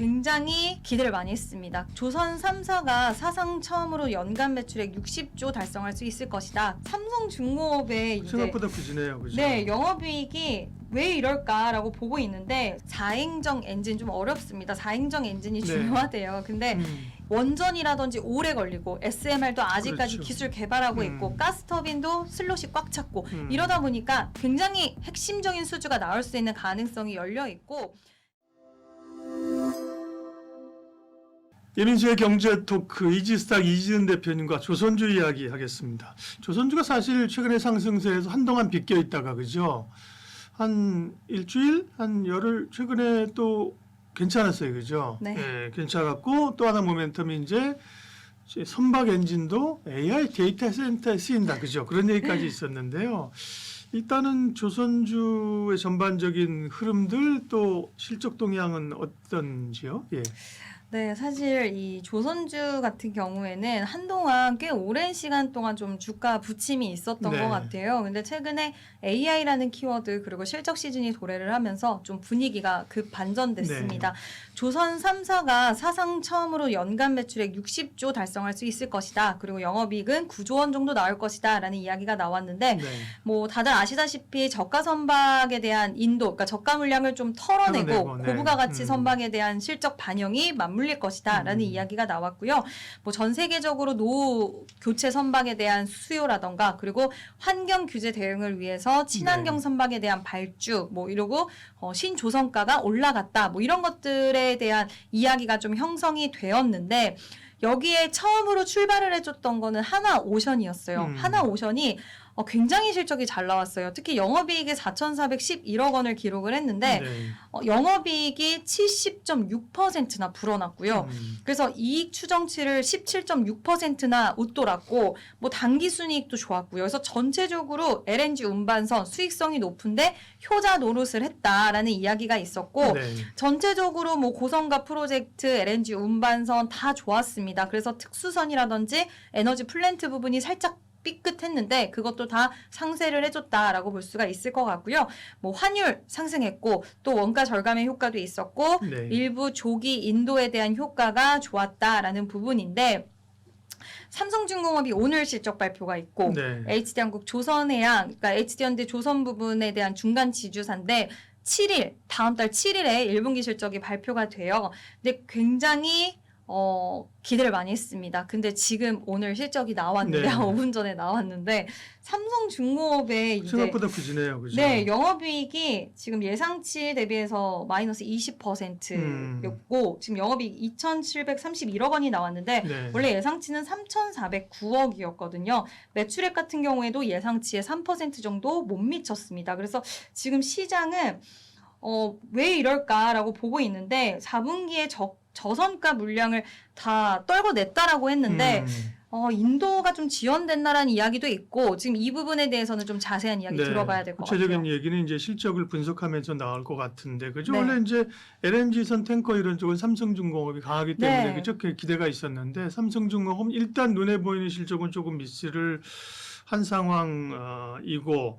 굉장히 기대를 많이 했습니다. 조선 3사가 사상 처음으로 연간 매출액 60조 달성할 수 있을 것이다. 삼성중공업의 이제 생각보다 부진해요, 그죠? 네, 영업이익이 왜 이럴까라고 보고 있는데 4행정 엔진 좀 어렵습니다. 4행정 엔진이 네. 중요하대요. 근데 원전이라든지 오래 걸리고 SMR도 아직까지 그렇죠. 기술 개발하고 있고 가스터빈도 슬롯이 꽉 찼고 음. 이러다 보니까 굉장히 핵심적인 수주가 나올 수 있는 가능성이 열려 있고 예민수의 경제 토크 이지스탁 이지은 대표님과 조선주 이야기 하겠습니다. 조선주가 사실 최근에 상승세에서 한동안 비껴 있다가 그죠? 한 일주일, 한 열흘 최근에 또 괜찮았어요, 그죠? 네. 예, 괜찮았고 또 하나 모멘텀이 이제 선박 엔진도 AI 데이터 센터에 쓰인다, 그죠? 그런 얘기까지 있었는데요. 일단은 조선주의 전반적인 흐름들 또 실적 동향은 어떤지요? 예. 네, 사실 이 조선주 같은 경우에는 한동안 꽤 오랜 시간 동안 좀 주가 부침이 있었던 네. 것 같아요. 근데 최근에 AI라는 키워드 그리고 실적 시즌이 도래를 하면서 좀 분위기가 급 반전됐습니다. 네. 조선 3사가 사상 처음으로 연간 매출액 60조 달성할 수 있을 것이다. 그리고 영업이익은 9조 원 정도 나올 것이다. 라는 이야기가 나왔는데 네. 뭐 다들 아시다시피 저가 선박에 대한 인도, 그러니까 저가 물량을 좀 털어내고 털어내고, 네. 고부가 가치 선박에 대한 실적 반영이 맞물릴 것이다라는 이야기가 나왔고요. 뭐 전 세계적으로 노후 교체 선박에 대한 수요라던가 그리고 환경 규제 대응을 위해서 친환경 네. 선박에 대한 발주 뭐 이러고 신조선가가 올라갔다. 뭐 이런 것들에 대한 이야기가 좀 형성이 되었는데 여기에 처음으로 출발을 해줬던 거는 하나오션이었어요. 하나오션이 굉장히 실적이 잘 나왔어요. 특히 영업이익이 4,411억 원을 기록을 했는데 네. 영업이익이 70.6%나 불어났고요. 그래서 이익 추정치를 17.6%나 웃돌았고 뭐 당기순이익도 좋았고요. 그래서 전체적으로 LNG 운반선 수익성이 높은데 효자 노릇을 했다라는 이야기가 있었고 네. 전체적으로 뭐 고성가 프로젝트, LNG 운반선 다 좋았습니다. 그래서 특수선이라든지 에너지 플랜트 부분이 살짝 삐끗했는데 그것도 다 상쇄를 해줬다라고 볼 수가 있을 것 같고요. 뭐 환율 상승했고 또 원가 절감의 효과도 있었고 네. 일부 조기 인도에 대한 효과가 좋았다라는 부분인데 삼성중공업이 오늘 실적 발표가 있고 네. HD한국 조선해양, 그러니까 HD현대 조선 부분에 대한 중간 지주사인데 7일, 다음 달 7일에 1분기 실적이 발표가 돼요. 근데 굉장히 기대를 많이 했습니다. 근데 지금 오늘 실적이 나왔는데 네. 한 5분 전에 나왔는데 삼성중공업의 이제 생각보다 부진해요, 그죠? 네, 영업이익이 지금 예상치 대비해서 마이너스 20%였고 지금 영업이익 2,731억 원이 나왔는데 네. 원래 예상치는 3,409억이었거든요. 매출액 같은 경우에도 예상치의 3% 정도 못 미쳤습니다. 그래서 지금 시장은 왜 이럴까라고 보고 있는데 4분기에 저선가 물량을 다 떨궈냈다라고 했는데 인도가 좀 지연됐나라는 이야기도 있고 지금 이 부분에 대해서는 좀 자세한 이야기 네. 들어봐야 될 것 같아요. 구체적인 얘기는 이제 실적을 분석하면서 나올 것 같은데 그죠? 네. 원래 이제 LNG선 탱커 이런 쪽은 삼성중공업이 강하기 때문에 네. 그죠? 그 기대가 있었는데 삼성중공업은 일단 눈에 보이는 실적은 조금 미스를 한 상황이고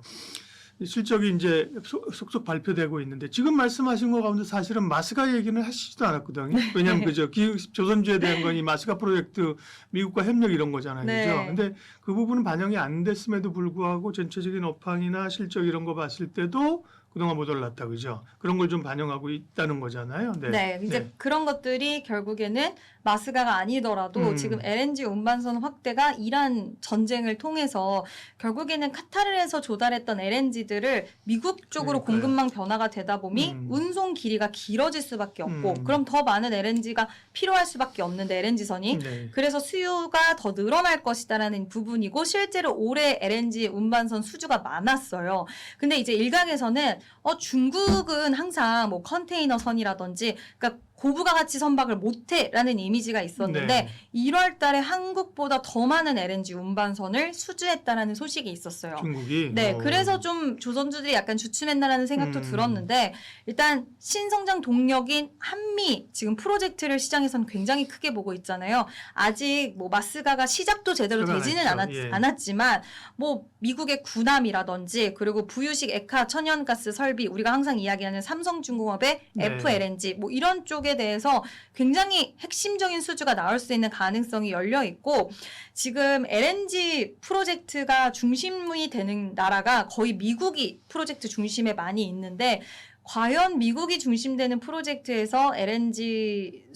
실적이 이제 속속 발표되고 있는데 지금 말씀하신 거 가운데 사실은 마스가 얘기는 하시지도 않았거든요. 왜냐하면 그죠? 조선주에 대한 건 이 마스가 프로젝트 미국과 협력 이런 거잖아요. 네. 그죠? 근데 그 부분은 반영이 안 됐음에도 불구하고 전체적인 업황이나 실적 이런 거 봤을 때도 그동안 못 올랐다. 그죠? 그런 걸 좀 반영하고 있다는 거잖아요. 네. 네, 이제 그런 것들이 결국에는 마스가가 아니더라도 지금 LNG 운반선 확대가 이란 전쟁을 통해서 결국에는 카타르에서 조달했던 LNG들을 미국 쪽으로 그러니까요. 공급망 변화가 되다 보니 운송 길이가 길어질 수밖에 없고 그럼 더 많은 LNG가 필요할 수밖에 없는데 LNG선이 네. 그래서 수요가 더 늘어날 것이다라는 부분이고 실제로 올해 LNG 운반선 수주가 많았어요. 근데 이제 일각에서는 중국은 항상 뭐 컨테이너 선이라든지 그러니까 고부가 가치 선박을 못해라는 이미지가 있었는데 네. 1월 달에 한국보다 더 많은 LNG 운반선을 수주했다라는 소식이 있었어요. 중국이 네, 그래서 좀 조선주들이 약간 주춤했나라는 생각도 들었는데 일단 신성장 동력인 한미 지금 프로젝트를 시장에서는 굉장히 크게 보고 있잖아요. 아직 뭐 마스가가 시작도 제대로 되지는 않았지만 뭐 미국의 구남이라든지 그리고 부유식 액화 천연가스 설비 우리가 항상 이야기하는 삼성중공업의 네. FLNG 뭐 이런 쪽 쪽에 대해서 굉장히 핵심적인 수주가 나올 수 있는 가능성이 열려 있고 지금 LNG 프로젝트가 중심이 되는 나라가 거의 미국이 프로젝트 중심에 많이 있는데 과연 미국이 중심되는 프로젝트에서 LNG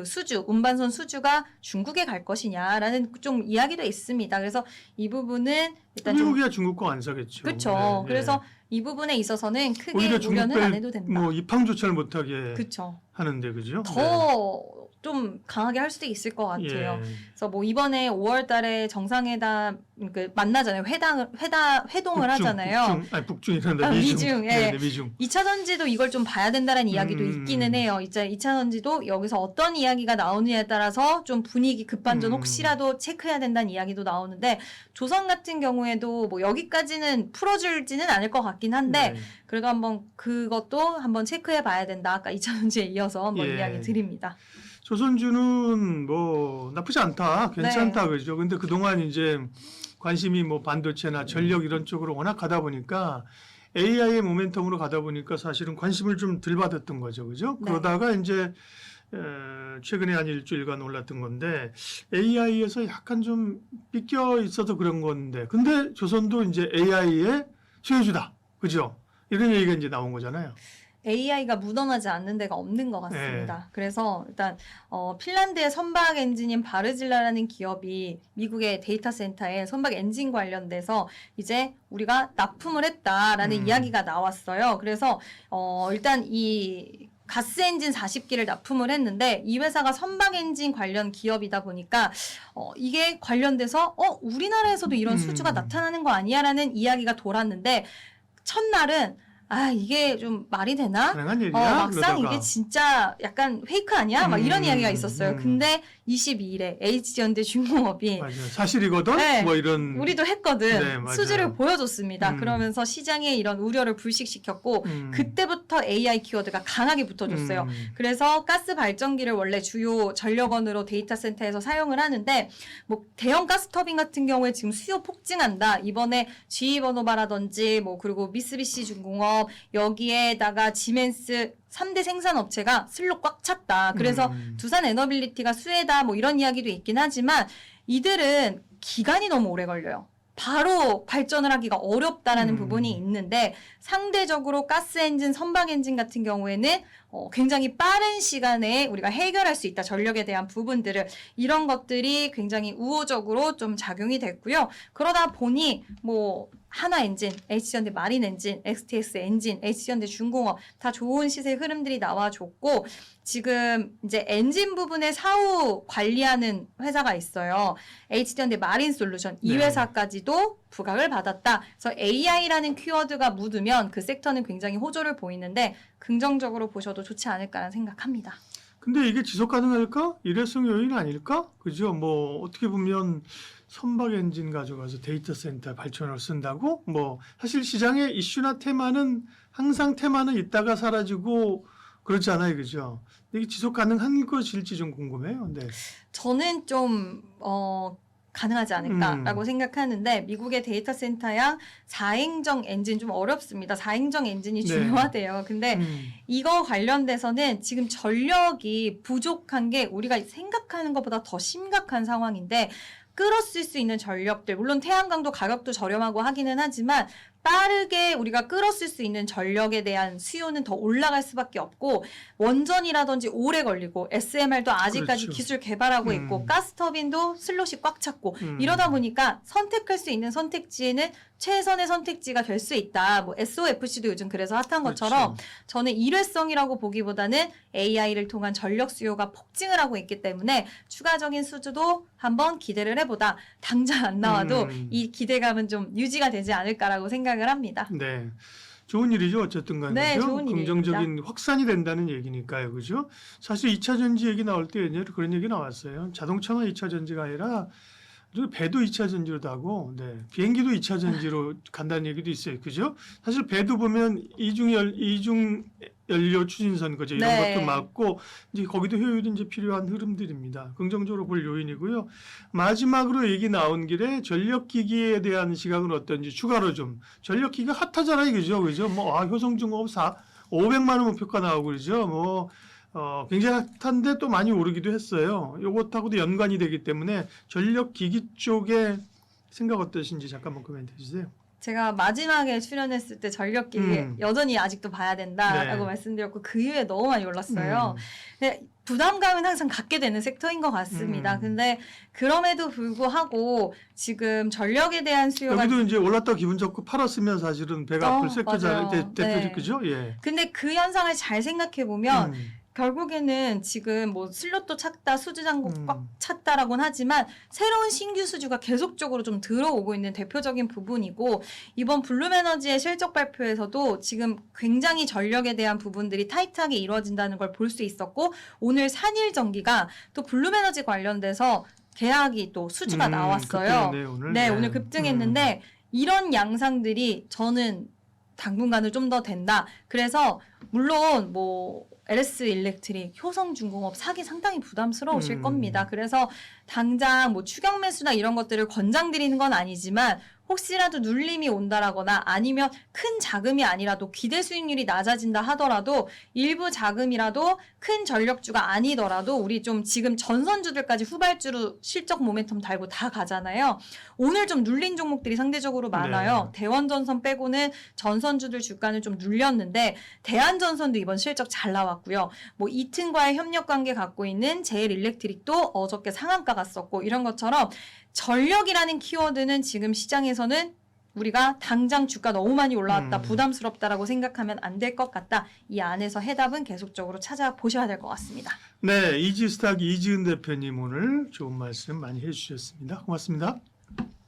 수주, 운반선 수주가 중국에 갈 것이냐라는 좀 이야기도 있습니다. 그래서 이 부분은 일단 좀 미국이야 중국과 안 사겠죠. 그렇죠. 네, 그래서 이 부분에 있어서는 크게 오히려 우려는 안 중국 해도 된다. 뭐 입항조차를 못하게 그렇죠. 하는데 그죠? 더 좀 강하게 할 수도 있을 것 네. 같아요. 예. 그래서 뭐 이번에 5월달에 정상회담 만나잖아요. 회동을 하잖아요. 북중이란다. 미중, 예. 네, 미중. 2차 전지도 이걸 좀 봐야 된다는 이야기도 음. 있기는 해요. 이제 2차 전지도 여기서 어떤 이야기가 나오느냐에 따라서 좀 분위기 급반전 혹시라도 체크해야 된다는 이야기도 나오는데 조선 같은 경우에도 뭐 여기까지는 풀어줄지는 않을 것 같긴 한데 네. 그래도 한번 그것도 한번 체크해 봐야 된다. 아까 2차 전지에 이어서 한번 예. 이야기 드립니다. 조선주는 뭐 나쁘지 않다, 괜찮다 네. 그죠. 근데 그동안 이제 관심이 뭐 반도체나 전력 이런 쪽으로 워낙 가다 보니까 AI의 모멘텀으로 가다 보니까 사실은 관심을 좀 덜 받았던 거죠, 그죠? 네. 그러다가 이제 최근에 한 일주일간 올랐던 건데 AI에서 약간 좀 삐껴 있어서 그런 건데, 근데 조선도 이제 AI의 수혜주다, 그죠? 이런 얘기가 이제 나온 거잖아요. AI가 묻어나지 않는 데가 없는 것 같습니다. 그래서 일단 핀란드의 선박 엔진인 바르질라라는 기업이 미국의 데이터 센터에 선박 엔진 관련돼서 이제 우리가 납품을 했다라는 이야기가 나왔어요. 그래서 일단 이 가스 엔진 40기를 납품을 했는데 이 회사가 선박 엔진 관련 기업이다 보니까 이게 관련돼서 우리나라에서도 이런 수주가 나타나는 거 아니야라는 이야기가 돌았는데 첫날은 이게 좀 말이 되나? 가능한 일이야? 막상 그러다가. 이게 진짜 약간 페이크 아니야? 막 이런 이야기가 있었어요. 음. 근데 22일에 HG현대 중공업이 맞아요. 사실이거든? 네. 뭐 이런. 우리도 했거든. 네, 맞아요. 수주를 보여줬습니다. 음. 그러면서 시장의 이런 우려를 불식시켰고 음. 그때부터 AI 키워드가 강하게 붙어줬어요. 그래서 가스 발전기를 원래 주요 전력원으로 데이터 센터에서 사용을 하는데 뭐 대형 가스터빈 같은 경우에 지금 수요 폭증한다. 이번에 GE 버노바라든지 뭐 그리고 미쓰비시 중공업 여기에다가 지멘스 3대 생산업체가 슬롯 꽉 찼다. 그래서 두산 에너빌리티가 수혜다. 뭐 이런 이야기도 있긴 하지만 이들은 기간이 너무 오래 걸려요. 바로 발전을 하기가 어렵다라는 부분이 있는데 상대적으로 가스 엔진, 선박 엔진 같은 경우에는 굉장히 빠른 시간에 우리가 해결할 수 있다. 전력에 대한 부분들을 이런 것들이 굉장히 우호적으로 좀 작용이 됐고요. 그러다 보니 뭐 하나 엔진, HG현대 마린 엔진, XTX 엔진, HG현대 중공업 다 좋은 시세 흐름들이 나와줬고 지금 이제 엔진 부분의 사후 관리하는 회사가 있어요. HG현대 마린 솔루션 이 네. 회사까지도 부각을 받았다. 그래서 AI라는 키워드가 묻으면 그 섹터는 굉장히 호조를 보이는데 긍정적으로 보셔도 좋지 않을까라는 생각합니다. 근데 이게 지속 가능할까? 일회성 요인 아닐까? 그죠? 뭐 어떻게 보면 선박 엔진 가져가서 데이터 센터 발전을 쓴다고? 뭐 사실 시장의 이슈나 테마는 항상 테마는 있다가 사라지고 그렇잖아요, 그죠? 이게 지속 가능한 것일지 좀 궁금해요. 네. 저는 좀 가능하지 않을까라고 생각하는데 미국의 데이터 센터야 4행정 엔진 좀 어렵습니다. 4행정 엔진이 네. 중요하대요. 근데 이거 관련돼서는 지금 전력이 부족한 게 우리가 생각하는 것보다 더 심각한 상황인데 끌어쓸 수 있는 전력들 물론 태양광도 가격도 저렴하고 하기는 하지만 빠르게 우리가 끌어쓸 수 있는 전력에 대한 수요는 더 올라갈 수밖에 없고 원전이라든지 오래 걸리고 SMR도 아직까지 그렇죠. 기술 개발하고 있고 가스터빈도 슬롯이 꽉 찼고 이러다 보니까 선택할 수 있는 선택지에는 최선의 선택지가 될 수 있다. 뭐 SOFC도 요즘 그래서 핫한 것처럼 그렇죠. 저는 일회성이라고 보기보다는 AI를 통한 전력 수요가 폭증을 하고 있기 때문에 추가적인 수주도 한번 기대를 해보다. 당장 안 나와도 이 기대감은 좀 유지가 되지 않을까라고 생각을 합니다. 네. 좋은 일이죠. 어쨌든 간에. 네, 그죠? 좋은 긍정적인 확산이 된다는 얘기니까요. 그죠? 사실 2차 전지 얘기 나올 때 옛날에 그런 얘기 나왔어요. 자동차만 2차 전지가 아니라 배도 2차 전지로 가고 비행기도 2차 전지로 간다는 얘기도 있어요. 그죠? 사실 배도 보면 이중 연료 추진선 거죠. 이런 네. 것도 맞고 이제 거기도 효율이 이제 필요한 흐름들입니다. 긍정적으로 볼 요인이고요. 마지막으로 얘기 나온 길에 전력기기에 대한 시각은 어떤지 추가로 좀 전력기기가 핫하잖아요. 그죠? 뭐 효성중공업 500만 원 목표가 나오고 그러죠. 뭐 굉장히 핫한데 또 많이 오르기도 했어요. 요것하고도 연관이 되기 때문에 전력기기 쪽에 생각 어떠신지 잠깐만 코멘트 해주세요. 제가 마지막에 출연했을 때 전력기기 여전히 아직도 봐야 된다라고 네. 말씀드렸고 그 이후에 너무 많이 올랐어요. 근데 부담감은 항상 갖게 되는 섹터인 것 같습니다. 근데 그럼에도 불구하고 지금 전력에 대한 수요가 여기도 이제 올랐다 기분 좋고 팔았으면 사실은 배가 아플 섹터잖아요. 맞아요. 대표직 네. 그죠? 예. 근데 그 현상을 잘 생각해 보면 결국에는 지금 뭐 슬롯도 찼다, 수주 잔고 꽉 찼다라고는 하지만 새로운 신규 수주가 계속적으로 좀 들어오고 있는 대표적인 부분이고 이번 블룸에너지의 실적 발표에서도 지금 굉장히 전력에 대한 부분들이 타이트하게 이루어진다는 걸 볼 수 있었고 오늘 산일전기가 또 블룸에너지 관련돼서 계약이 또 수주가 나왔어요. 급등했네요, 오늘. 네, 오늘 급등했는데 이런 양상들이 저는 당분간은 좀 더 된다. 그래서 물론 뭐 LS 일렉트릭, 효성중공업 사기 상당히 부담스러우실 겁니다. 그래서 당장 뭐 추격 매수나 이런 것들을 권장드리는 건 아니지만 혹시라도 눌림이 온다라거나 아니면 큰 자금이 아니라도 기대 수익률이 낮아진다 하더라도 일부 자금이라도 큰 전력주가 아니더라도 우리 좀 지금 전선주들까지 후발주로 실적 모멘텀 달고 다 가잖아요. 오늘 좀 눌린 종목들이 상대적으로 많아요. 네. 대원전선 빼고는 전선주들 주가는 좀 눌렸는데 대한전선도 이번 실적 잘 나왔고요. 뭐 이튼과의 협력 관계 갖고 있는 제일 일렉트릭도 어저께 상한가 갔었고 이런 것처럼 전력이라는 키워드는 지금 시장에서는 우리가 당장 주가 너무 많이 올라왔다, 부담스럽다라고 생각하면 안 될 것 같다. 이 안에서 해답은 계속적으로 찾아보셔야 될 것 같습니다. 네, 이지스탁 이지은 대표님 오늘 좋은 말씀 많이 해주셨습니다. 고맙습니다.